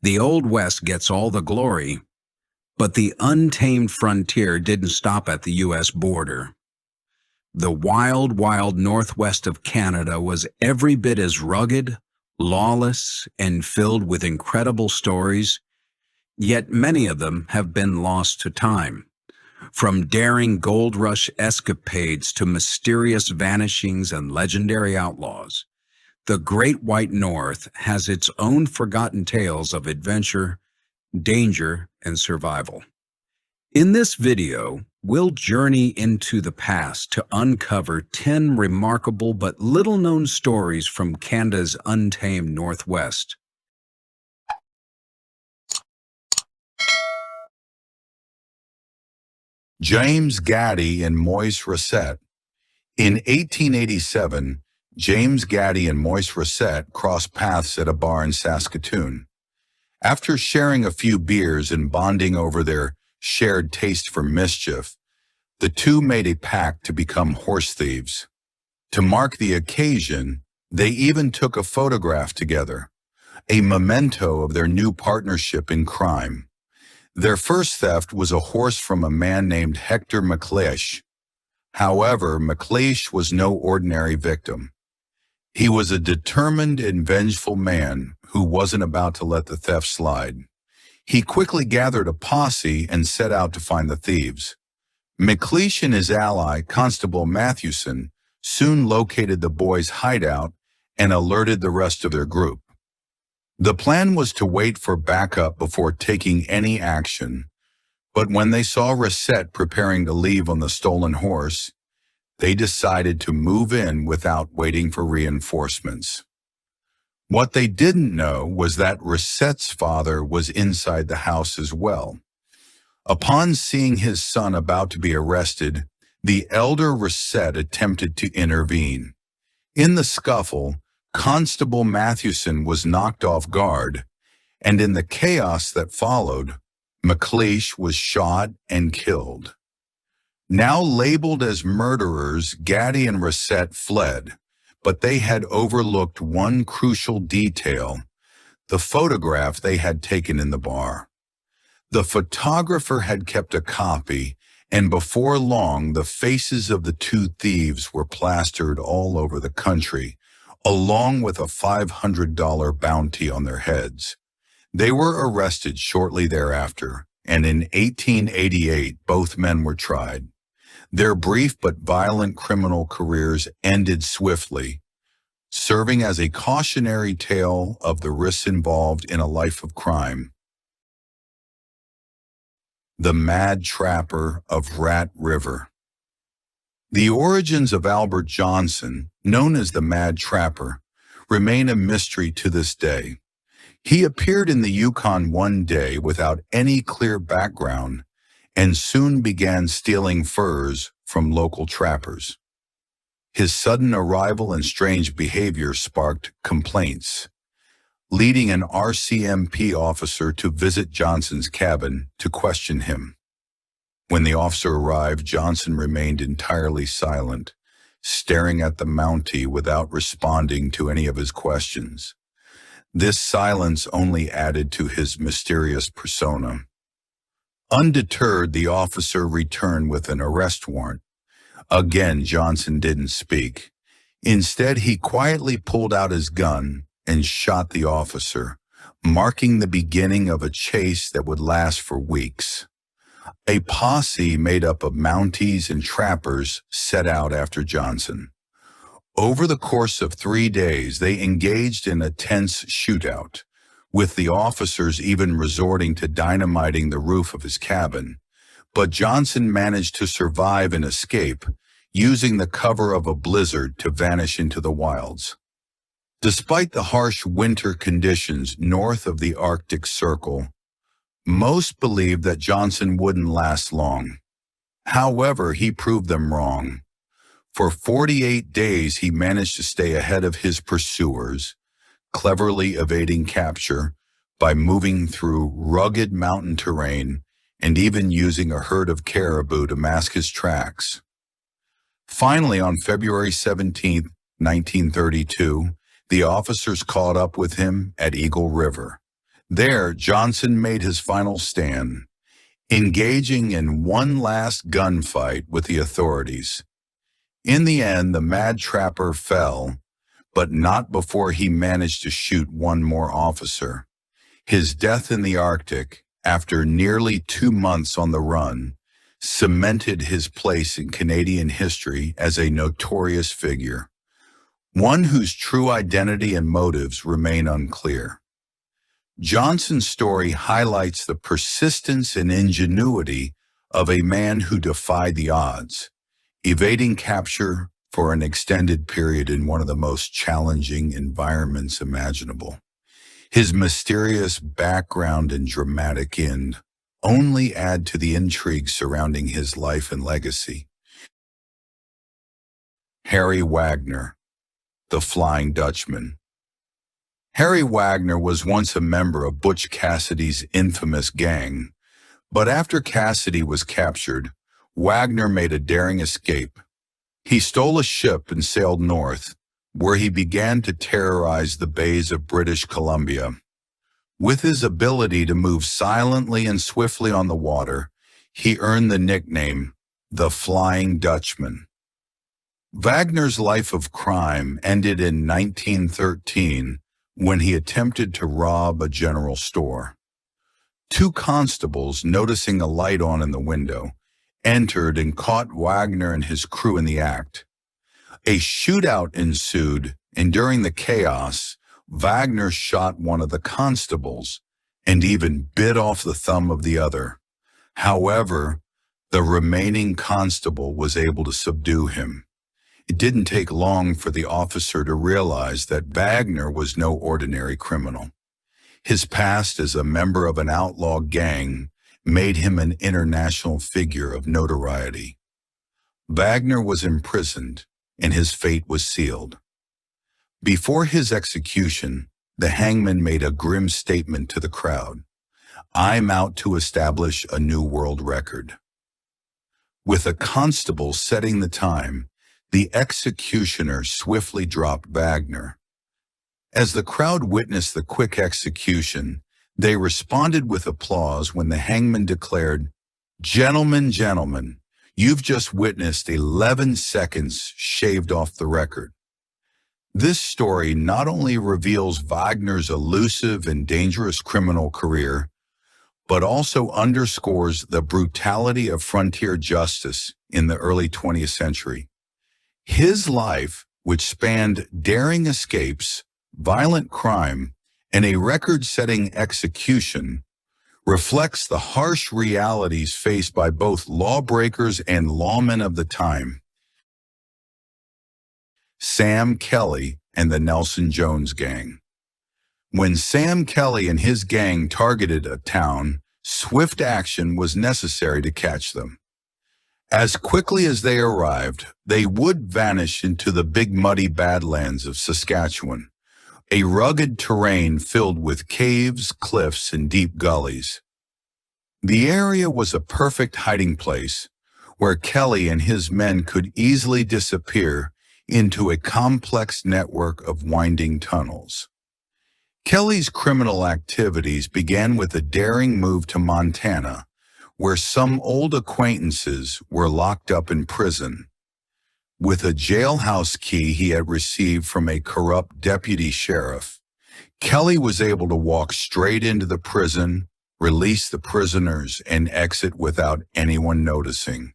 The Old West gets all the glory, but the untamed frontier didn't stop at the U.S. border. The wild, wild northwest of Canada was every bit as rugged, lawless, and filled with incredible stories, yet many of them have been lost to time. From daring gold rush escapades to mysterious vanishings and legendary outlaws, the Great White North has its own forgotten tales of adventure, danger, and survival. In this video, we'll journey into the past to uncover 10 remarkable but little-known stories from Canada's untamed Northwest. James Gaddy and Moyes Rett. In 1887, James Gaddy and Moyes Rett crossed paths at a bar in Saskatoon. After sharing a few beers and bonding over their shared taste for mischief, the two made a pact to become horse thieves. To mark the occasion, they even took a photograph together, a memento of their new partnership in crime. Their first theft was a horse from a man named Hector McLeish. However, McLeish was no ordinary victim. He was a determined and vengeful man who wasn't about to let the theft slide. He quickly gathered a posse and set out to find the thieves. McLeish and his ally, Constable Mathewson, soon located the boys' hideout and alerted the rest of their group. The plan was to wait for backup before taking any action, but when they saw Rett preparing to leave on the stolen horse, they decided to move in without waiting for reinforcements. What they didn't know was that Rett's father was inside the house as well. Upon seeing his son about to be arrested, the elder Rett attempted to intervene. In the scuffle, Constable Mathewson was knocked off guard, and in the chaos that followed, McLeish was shot and killed. Now labeled as murderers, Gaddy and Rett fled, but they had overlooked one crucial detail: the photograph they had taken in the bar. The photographer had kept a copy, and before long the faces of the two thieves were plastered all over the country, along with a $500 bounty on their heads. They were arrested shortly thereafter, and in 1888 both men were tried. Their brief but violent criminal careers ended swiftly, serving as a cautionary tale of the risks involved in a life of crime. The Mad Trapper of Rat River. The origins of Albert Johnson, known as the Mad Trapper, remain a mystery to this day. He appeared in the Yukon one day without any clear background and soon began stealing furs from local trappers. His sudden arrival and strange behavior sparked complaints, leading an RCMP officer to visit Johnson's cabin to question him. When the officer arrived, Johnson remained entirely silent, staring at the Mountie without responding to any of his questions. This silence only added to his mysterious persona. Undeterred, the officer returned with an arrest warrant. Again, Johnson didn't speak. Instead, he quietly pulled out his gun and shot the officer, marking the beginning of a chase that would last for weeks. A posse made up of Mounties and trappers set out after Johnson. Over the course of 3 days, they engaged in a tense shootout, with the officers even resorting to dynamiting the roof of his cabin. But Johnson managed to survive and escape, using the cover of a blizzard to vanish into the wilds. Despite the harsh winter conditions north of the Arctic Circle, most believed that Johnson wouldn't last long. However, he proved them wrong. For 48 days, he managed to stay ahead of his pursuers, cleverly evading capture by moving through rugged mountain terrain and even using a herd of caribou to mask his tracks. Finally, on February 17, 1932, the officers caught up with him at Eagle River. There, Johnson made his final stand, engaging in one last gunfight with the authorities. In the end, the mad trapper fell, but not before he managed to shoot one more officer. His death in the Arctic, after nearly 2 months on the run, cemented his place in Canadian history as a notorious figure, one whose true identity and motives remain unclear. Johnson's story highlights the persistence and ingenuity of a man who defied the odds, evading capture for an extended period in one of the most challenging environments imaginable. His mysterious background and dramatic end only add to the intrigue surrounding his life and legacy. Harry Wagner, the Flying Dutchman. Harry Wagner was once a member of Butch Cassidy's infamous gang, but after Cassidy was captured, Wagner made a daring escape. He stole a ship and sailed north, where he began to terrorize the bays of British Columbia. With his ability to move silently and swiftly on the water, he earned the nickname, the Flying Dutchman. Wagner's life of crime ended in 1913 when he attempted to rob a general store. 2 constables, noticing a light on in the window, entered and caught Wagner and his crew in the act. A shootout ensued, and during the chaos, Wagner shot one of the constables and even bit off the thumb of the other. However, the remaining constable was able to subdue him. It didn't take long for the officer to realize that Wagner was no ordinary criminal. His past as a member of an outlaw gang made him an international figure of notoriety. Wagner was imprisoned, and his fate was sealed. Before his execution, the hangman made a grim statement to the crowd: "I'm out to establish a new world record." With a constable setting the time, the executioner swiftly dropped Wagner. As the crowd witnessed the quick execution, they responded with applause when the hangman declared, "Gentlemen, gentlemen, you've just witnessed 11 seconds shaved off the record." This story not only reveals Wagner's elusive and dangerous criminal career, but also underscores the brutality of frontier justice in the early 20th century. His life, which spanned daring escapes, violent crime, and a record-setting execution, reflects the harsh realities faced by both lawbreakers and lawmen of the time. Sam Kelly and the Nelson Jones Gang. When Sam Kelly and his gang targeted a town, swift action was necessary to catch them. As quickly as they arrived, they would vanish into the big muddy badlands of Saskatchewan, a rugged terrain filled with caves, cliffs, and deep gullies. The area was a perfect hiding place where Kelly and his men could easily disappear into a complex network of winding tunnels. Kelly's criminal activities began with a daring move to Montana, where some old acquaintances were locked up in prison. With a jailhouse key he had received from a corrupt deputy sheriff, Kelly was able to walk straight into the prison, release the prisoners, and exit without anyone noticing,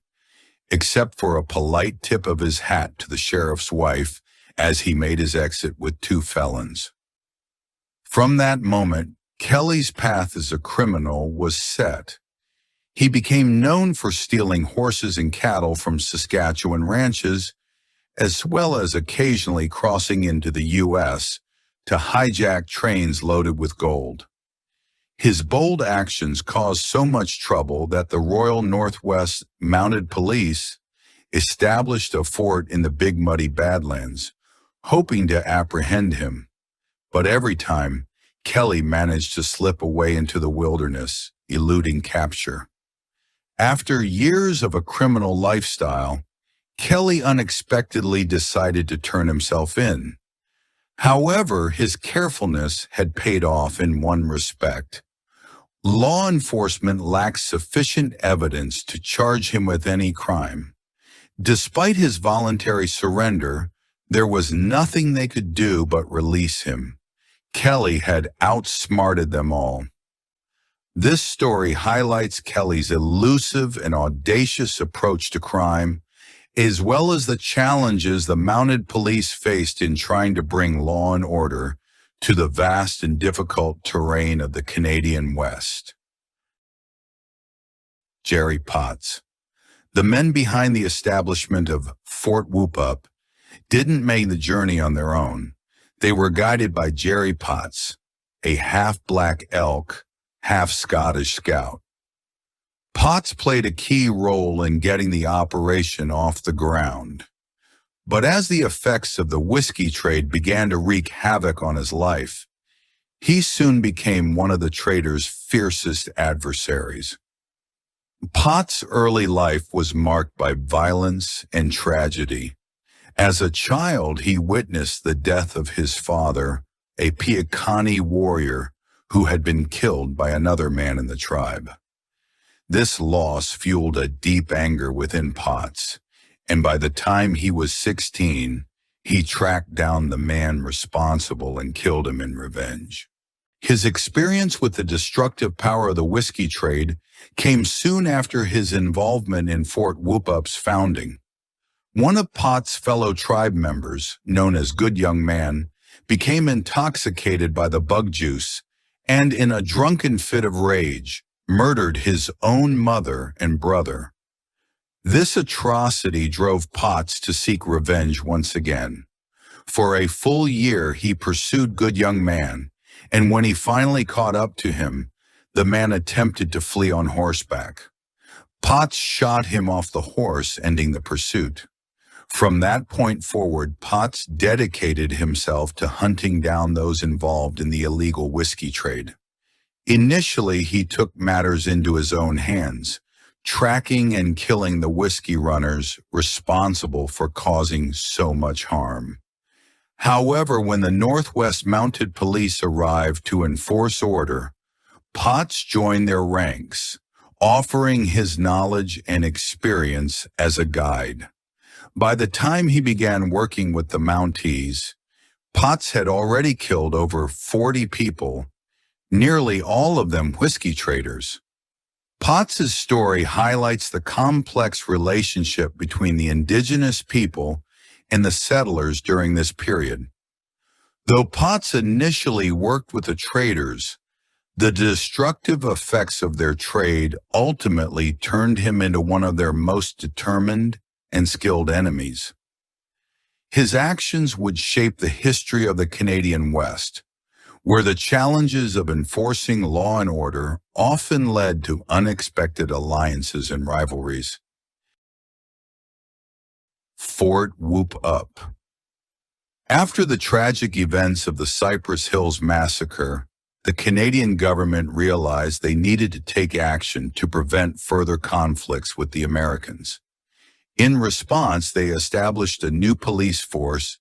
except for a polite tip of his hat to the sheriff's wife as he made his exit with 2 felons. From that moment, Kelly's path as a criminal was set. He became known for stealing horses and cattle from Saskatchewan ranches, as well as occasionally crossing into the U.S. to hijack trains loaded with gold. His bold actions caused so much trouble that the Royal Northwest Mounted Police established a fort in the Big Muddy Badlands, hoping to apprehend him. But every time, Kelly managed to slip away into the wilderness, eluding capture. After years of a criminal lifestyle, Kelly unexpectedly decided to turn himself in. However, his carefulness had paid off in one respect. Law enforcement lacked sufficient evidence to charge him with any crime. Despite his voluntary surrender, there was nothing they could do but release him. Kelly had outsmarted them all. This story highlights Kelly's elusive and audacious approach to crime, as well as the challenges the mounted police faced in trying to bring law and order to the vast and difficult terrain of the Canadian West. Jerry Potts. The men behind the establishment of Fort Whoopup didn't make the journey on their own. They were guided by Jerry Potts, a half-black elk, half-Scottish scout. Potts played a key role in getting the operation off the ground. But as the effects of the whiskey trade began to wreak havoc on his life, he soon became one of the trader's fiercest adversaries. Potts' early life was marked by violence and tragedy. As a child, he witnessed the death of his father, a Piakani warrior who had been killed by another man in the tribe. This loss fueled a deep anger within Potts, and by the time he was 16, he tracked down the man responsible and killed him in revenge. His experience with the destructive power of the whiskey trade came soon after his involvement in Fort Whoopup's founding. One of Potts' fellow tribe members, known as Good Young Man, became intoxicated by the bug juice and, in a drunken fit of rage, murdered his own mother and brother. This atrocity drove Potts to seek revenge once again. For a full year, he pursued Good Young Man, and when he finally caught up to him, the man attempted to flee on horseback. Potts shot him off the horse, ending the pursuit. From that point forward, Potts dedicated himself to hunting down those involved in the illegal whiskey trade. Initially, he took matters into his own hands, tracking and killing the whiskey runners responsible for causing so much harm. However, when the Northwest Mounted Police arrived to enforce order, Potts joined their ranks, offering his knowledge and experience as a guide. By the time he began working with the Mounties, Potts had already killed over 40 people, nearly all of them whiskey traders. Potts's story highlights the complex relationship between the indigenous people and the settlers during this period. Though Potts initially worked with the traders, the destructive effects of their trade ultimately turned him into one of their most determined and skilled enemies. His actions would shape the history of the Canadian West, where the challenges of enforcing law and order often led to unexpected alliances and rivalries. Fort Whoopup. After the tragic events of the Cypress Hills Massacre, the Canadian government realized they needed to take action to prevent further conflicts with the Americans. In response, they established a new police force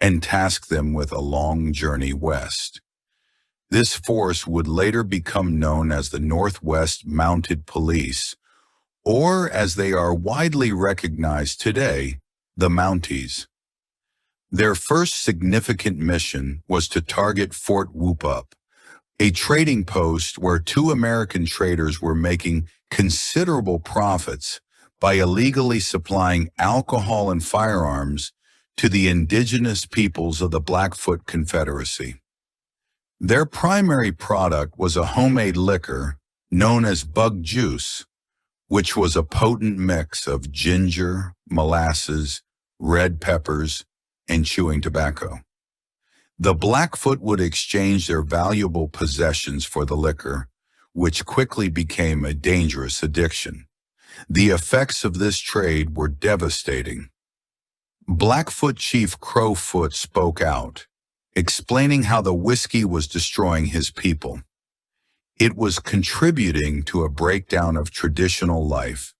and tasked them with a long journey west. This force would later become known as the Northwest Mounted Police, or as they are widely recognized today, the Mounties. Their first significant mission was to target Fort Whoopup, a trading post where two American traders were making considerable profits by illegally supplying alcohol and firearms to the indigenous peoples of the Blackfoot Confederacy. Their primary product was a homemade liquor known as bug juice, which was a potent mix of ginger, molasses, red peppers, and chewing tobacco. The Blackfoot would exchange their valuable possessions for the liquor, which quickly became a dangerous addiction. The effects of this trade were devastating. Blackfoot Chief Crowfoot spoke out, explaining how the whiskey was destroying his people. It was contributing to a breakdown of traditional life,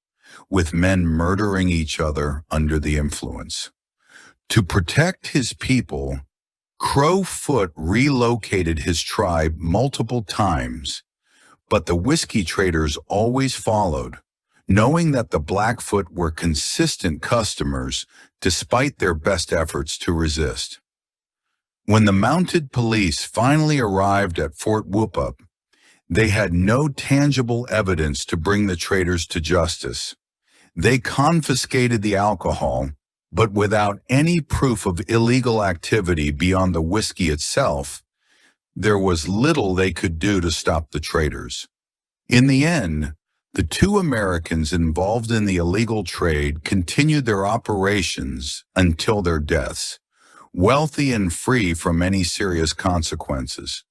with men murdering each other under the influence. To protect his people, Crowfoot relocated his tribe multiple times, but the whiskey traders always followed, knowing that the Blackfoot were consistent customers despite their best efforts to resist. When the mounted police finally arrived at Fort Whoopup, they had no tangible evidence to bring the traders to justice. They confiscated the alcohol, but without any proof of illegal activity beyond the whiskey itself, there was little they could do to stop the traders. In the end, the two Americans involved in the illegal trade continued their operations until their deaths, wealthy and free from any serious consequences.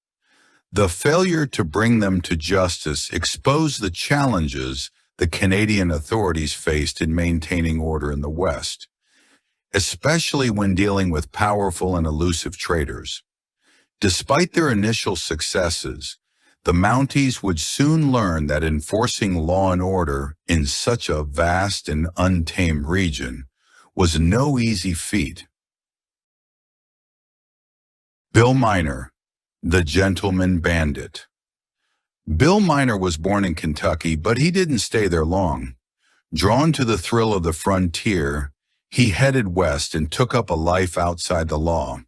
The failure to bring them to justice exposed the challenges the Canadian authorities faced in maintaining order in the West, especially when dealing with powerful and elusive traders. Despite their initial successes, the Mounties would soon learn that enforcing law and order in such a vast and untamed region was no easy feat. Bill Miner, the Gentleman Bandit. Bill Miner was born in Kentucky, but he didn't stay there long. Drawn to the thrill of the frontier, he headed west and took up a life outside the law.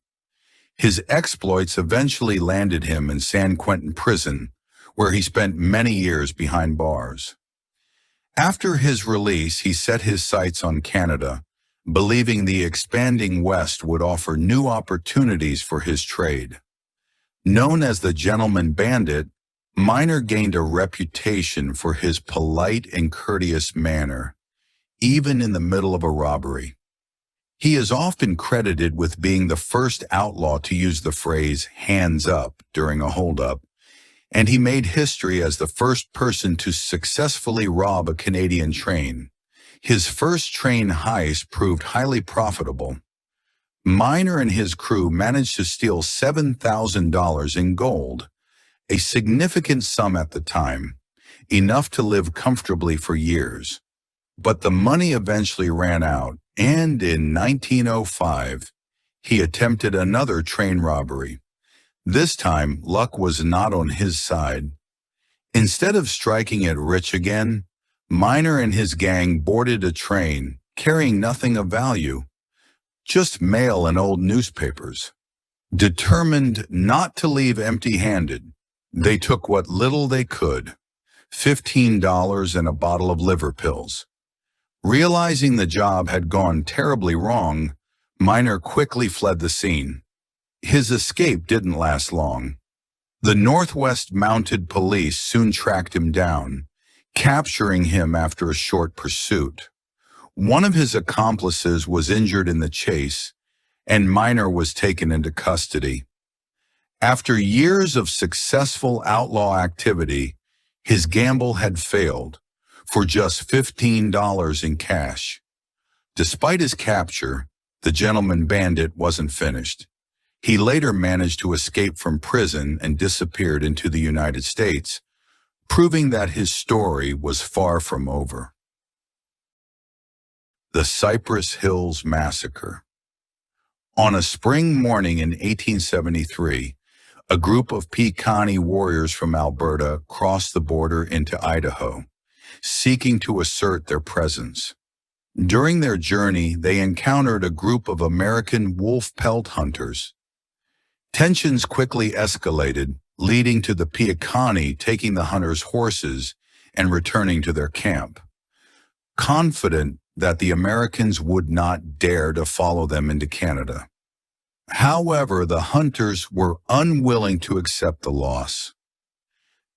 His exploits eventually landed him in San Quentin Prison, where he spent many years behind bars. After his release, he set his sights on Canada, believing the expanding West would offer new opportunities for his trade. Known as the Gentleman Bandit, Miner gained a reputation for his polite and courteous manner, even in the middle of a robbery. He is often credited with being the first outlaw to use the phrase "hands up" during a holdup, and he made history as the first person to successfully rob a Canadian train. His first train heist proved highly profitable. Miner and his crew managed to steal $7,000 in gold, a significant sum at the time, enough to live comfortably for years. But the money eventually ran out, and in 1905, he attempted another train robbery. This time, luck was not on his side. Instead of striking it rich again, Miner and his gang boarded a train carrying nothing of value, just mail and old newspapers. Determined not to leave empty-handed, they took what little they could, $15 and a bottle of liver pills. Realizing the job had gone terribly wrong, Miner quickly fled the scene. His escape didn't last long. The Northwest Mounted Police soon tracked him down, capturing him after a short pursuit. One of his accomplices was injured in the chase, and Miner was taken into custody. After years of successful outlaw activity, his gamble had failed, for just $15 in cash. Despite his capture, the Gentleman Bandit wasn't finished. He later managed to escape from prison and disappeared into the United States, proving that his story was far from over. The Cypress Hills Massacre. On a spring morning in 1873, a group of Piikani warriors from Alberta crossed the border into Idaho, seeking to assert their presence. During their journey, they encountered a group of American wolf pelt hunters. Tensions quickly escalated, leading to the Piikani taking the hunters' horses and returning to their camp, confident that the Americans would not dare to follow them into Canada. However, the hunters were unwilling to accept the loss.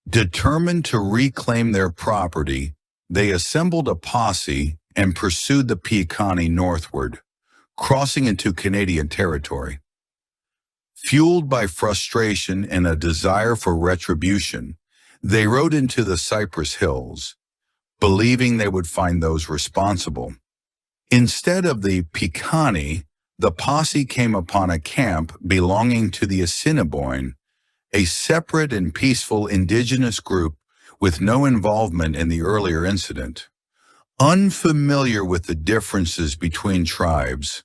Determined to reclaim their property, they assembled a posse and pursued the Piikani northward, crossing into Canadian territory. Fueled by frustration and a desire for retribution, they rode into the Cypress Hills, believing they would find those responsible. Instead of the Piikani, the posse came upon a camp belonging to the Assiniboine, a separate and peaceful indigenous group with no involvement in the earlier incident. Unfamiliar with the differences between tribes,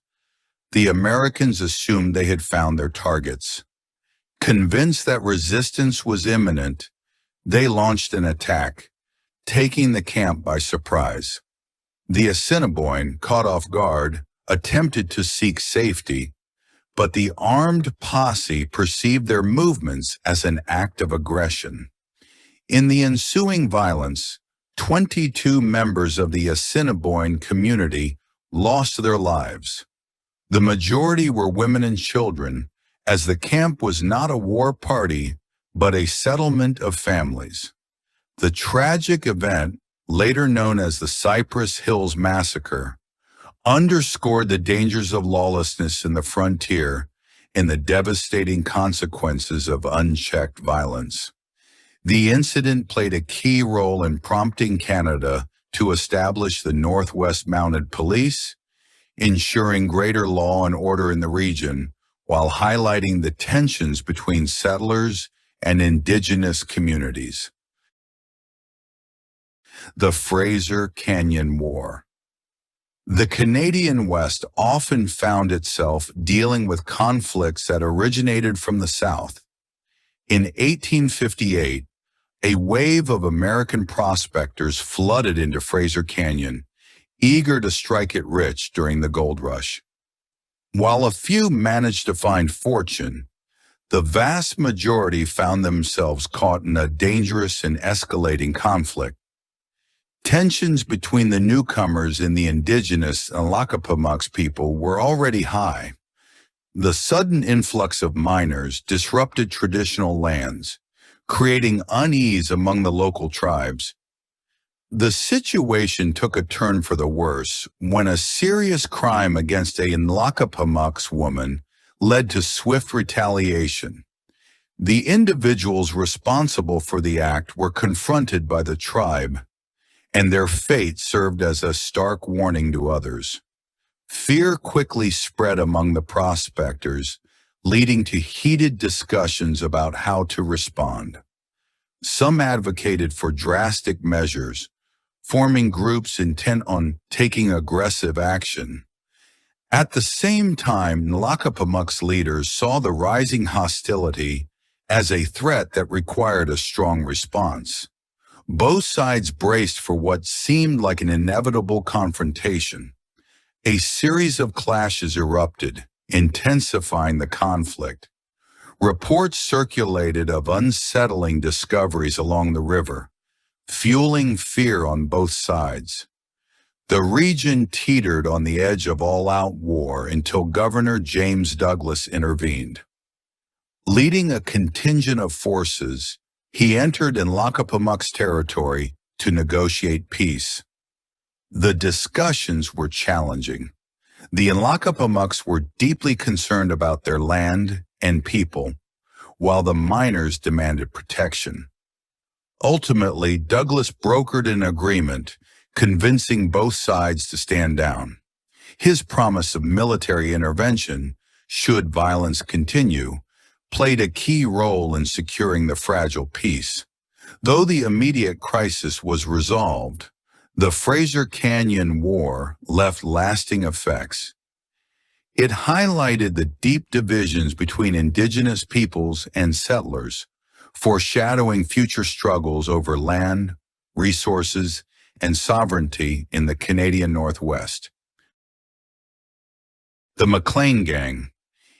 the Americans assumed they had found their targets. Convinced that resistance was imminent, they launched an attack, taking the camp by surprise. The Assiniboine, caught off guard, attempted to seek safety, but the armed posse perceived their movements as an act of aggression. In the ensuing violence, 22 members of the Assiniboine community lost their lives. The majority were women and children, as the camp was not a war party, but a settlement of families. The tragic event, later known as the Cypress Hills Massacre, underscored the dangers of lawlessness in the frontier and the devastating consequences of unchecked violence. The incident played a key role in prompting Canada to establish the Northwest Mounted Police, ensuring greater law and order in the region, while highlighting the tensions between settlers and Indigenous communities. The Fraser Canyon War. The Canadian West often found itself dealing with conflicts that originated from the South. In 1858, a wave of American prospectors flooded into Fraser Canyon, eager to strike it rich during the gold rush. While a few managed to find fortune, the vast majority found themselves caught in a dangerous and escalating conflict. Tensions between the newcomers and the Indigenous and Lakapamuks people were already high. The sudden influx of miners disrupted traditional lands, creating unease among the local tribes. The situation took a turn for the worse when a serious crime against a Lakapamuks woman led to swift retaliation. The individuals responsible for the act were confronted by the tribe, and their fate served as a stark warning to others. Fear quickly spread among the prospectors, leading to heated discussions about how to respond. Some advocated for drastic measures, forming groups intent on taking aggressive action. At the same time, Lakapamuks leaders saw the rising hostility as a threat that required a strong response. Both sides braced for what seemed like an inevitable confrontation. A series of clashes erupted, intensifying the conflict. Reports circulated of unsettling discoveries along the river, fueling fear on both sides. The region teetered on the edge of all-out war until Governor James Douglas intervened. Leading a contingent of forces, he entered in Lakapamuks territory to negotiate peace. The discussions were challenging. The Lakapamuks were deeply concerned about their land and people, while the miners demanded protection. Ultimately, Douglas brokered an agreement, convincing both sides to stand down. His promise of military intervention, should violence continue, played a key role in securing the fragile peace. Though the immediate crisis was resolved, the Fraser Canyon War left lasting effects. It highlighted the deep divisions between Indigenous peoples and settlers, foreshadowing future struggles over land, resources, and sovereignty in the Canadian Northwest. The Mlan Gang.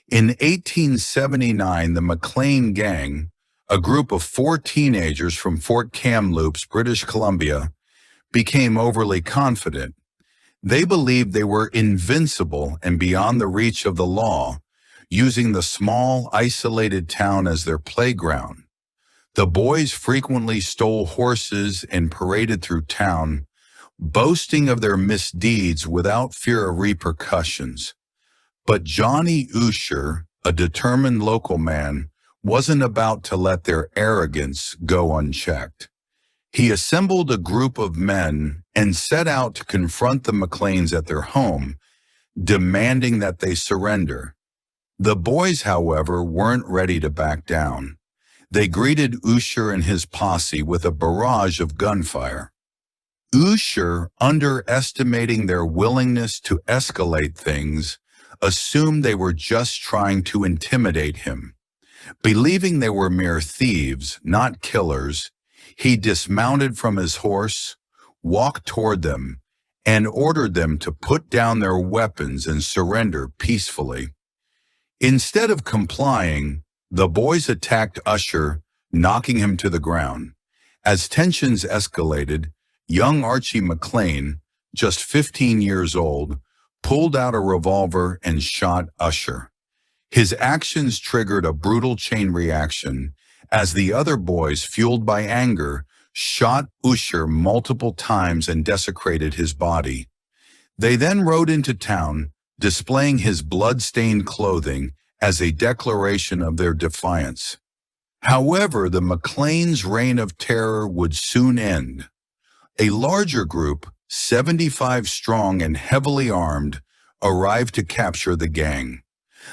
In 1879, the Mlan Gang, a group of 4 teenagers from Fort Kamloops, British Columbia, became overly confident. They believed they were invincible and beyond the reach of the law, using the small, isolated town as their playground. The boys frequently stole horses and paraded through town, boasting of their misdeeds without fear of repercussions. But Johnny Usher, a determined local man, wasn't about to let their arrogance go unchecked. He assembled a group of men and set out to confront the Macleans at their home, demanding that they surrender. The boys, however, weren't ready to back down. They greeted Usher and his posse with a barrage of gunfire. Usher, underestimating their willingness to escalate things, assumed they were just trying to intimidate him. Believing they were mere thieves, not killers, he dismounted from his horse, walked toward them, and ordered them to put down their weapons and surrender peacefully. Instead of complying, the boys attacked Usher, knocking him to the ground. As tensions escalated, young Archie McLean, just 15 years old, pulled out a revolver and shot Usher. His actions triggered a brutal chain reaction as the other boys, fueled by anger, shot Usher multiple times and desecrated his body. They then rode into town, displaying his blood-stained clothing as a declaration of their defiance. However, the McLeans' reign of terror would soon end. A larger group, 75 strong and heavily armed, arrived to capture the gang.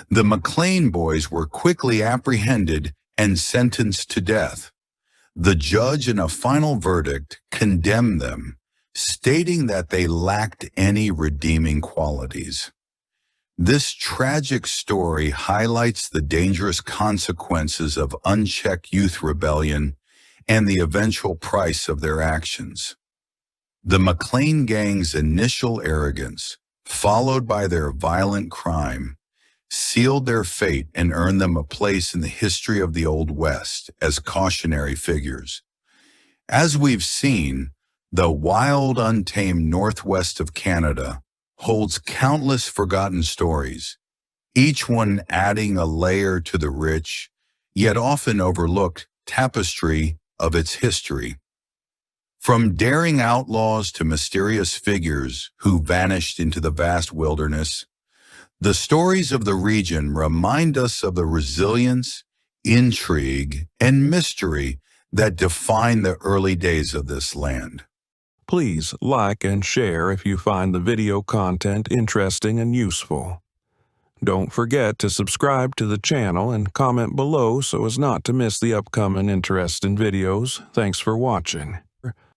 The McLean boys were quickly apprehended and sentenced to death. The judge, in a final verdict, condemned them, stating that they lacked any redeeming qualities. This tragic story highlights the dangerous consequences of unchecked youth rebellion and the eventual price of their actions. The McLean gang's initial arrogance, followed by their violent crime, sealed their fate and earned them a place in the history of the Old West as cautionary figures. As we've seen, the wild, untamed northwest of Canada holds countless forgotten stories, each one adding a layer to the rich, yet often overlooked tapestry of its history. From daring outlaws to mysterious figures who vanished into the vast wilderness, the stories of the region remind us of the resilience, intrigue, and mystery that define the early days of this land. Please like and share if you find the video content interesting and useful. Don't forget to subscribe to the channel and comment below so as not to miss the upcoming interesting videos. Thanks for watching.